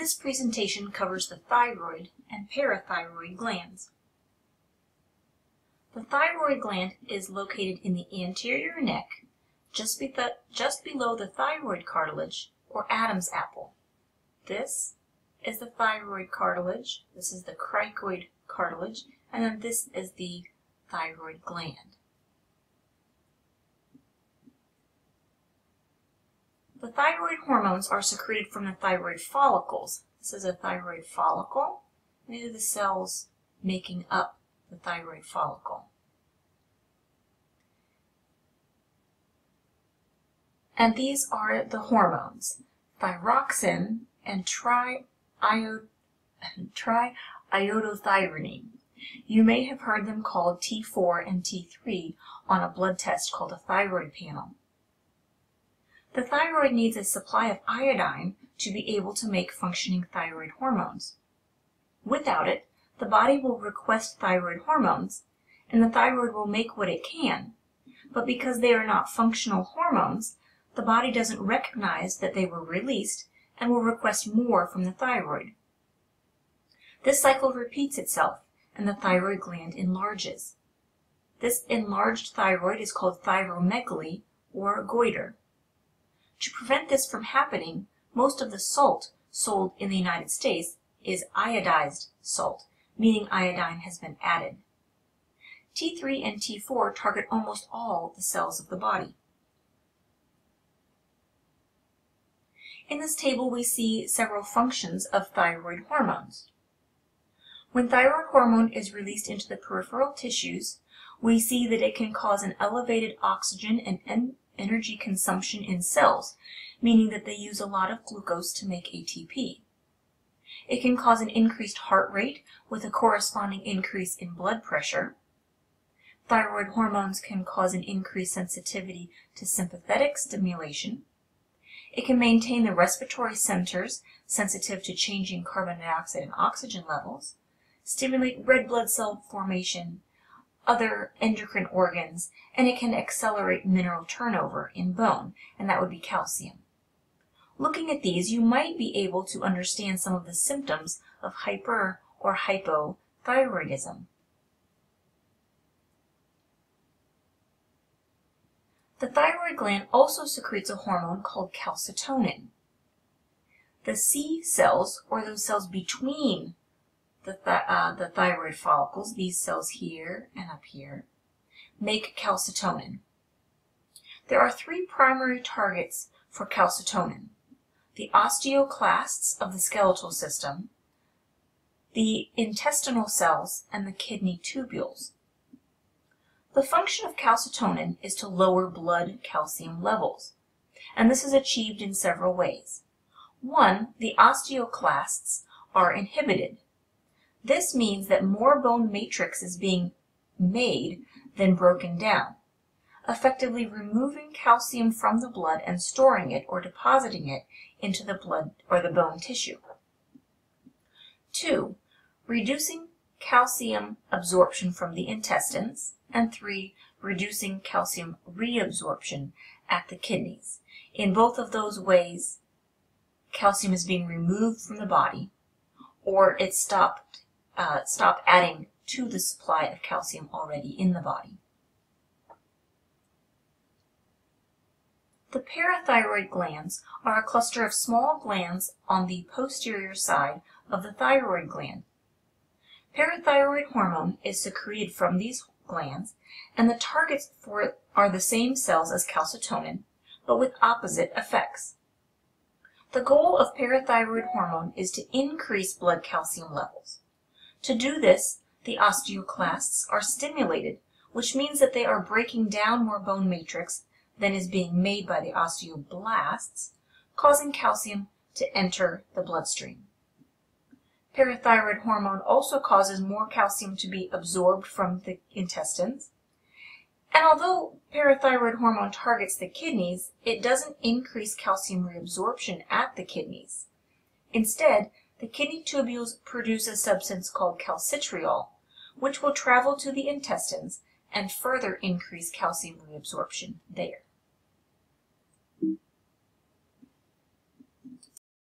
This presentation covers the thyroid and parathyroid glands. The thyroid gland is located in the anterior neck, just below the thyroid cartilage or Adam's apple. This is the thyroid cartilage, this is the cricoid cartilage, and then this is the thyroid gland. The thyroid hormones are secreted from the thyroid follicles. This is a thyroid follicle. These are the cells making up the thyroid follicle. And these are the hormones, thyroxine and triiodothyronine. You may have heard them called T4 and T3 on a blood test called a thyroid panel. The thyroid needs a supply of iodine to be able to make functioning thyroid hormones. Without it, the body will request thyroid hormones, and the thyroid will make what it can. But because they are not functional hormones, the body doesn't recognize that they were released and will request more from the thyroid. This cycle repeats itself, and the thyroid gland enlarges. This enlarged thyroid is called thyromegaly or goiter. To prevent this from happening, most of the salt sold in the United States is iodized salt, meaning iodine has been added. T3 and T4 target almost all the cells of the body. In this table, we see several functions of thyroid hormones. When thyroid hormone is released into the peripheral tissues, we see that it can cause an elevated oxygen and energy consumption in cells, meaning that they use a lot of glucose to make ATP. It can cause an increased heart rate with a corresponding increase in blood pressure. Thyroid hormones can cause an increased sensitivity to sympathetic stimulation. It can maintain the respiratory centers sensitive to changing carbon dioxide and oxygen levels, stimulate red blood cell formation, other endocrine organs, and it can accelerate mineral turnover in bone, and that would be calcium. Looking at these, you might be able to understand some of the symptoms of hyper or hypothyroidism. The thyroid gland also secretes a hormone called calcitonin. The C cells, or those cells between the thyroid follicles, these cells here and up here, make calcitonin. There are three primary targets for calcitonin: the osteoclasts of the skeletal system, the intestinal cells, and the kidney tubules. The function of calcitonin is to lower blood calcium levels, and this is achieved in several ways. One, the osteoclasts are inhibited. This means that more bone matrix is being made than broken down, effectively removing calcium from the blood and storing it or depositing it into the blood or the bone tissue. Two, reducing calcium absorption from the intestines. And three, reducing calcium reabsorption at the kidneys. In both of those ways, calcium is being removed from the body, or it stopped adding to the supply of calcium already in the body. The parathyroid glands are a cluster of small glands on the posterior side of the thyroid gland. Parathyroid hormone is secreted from these glands, and the targets for it are the same cells as calcitonin, but with opposite effects. The goal of parathyroid hormone is to increase blood calcium levels. To do this, the osteoclasts are stimulated, which means that they are breaking down more bone matrix than is being made by the osteoblasts, causing calcium to enter the bloodstream. Parathyroid hormone also causes more calcium to be absorbed from the intestines. And although parathyroid hormone targets the kidneys, it doesn't increase calcium reabsorption at the kidneys. Instead, the kidney tubules produce a substance called calcitriol, which will travel to the intestines and further increase calcium reabsorption there.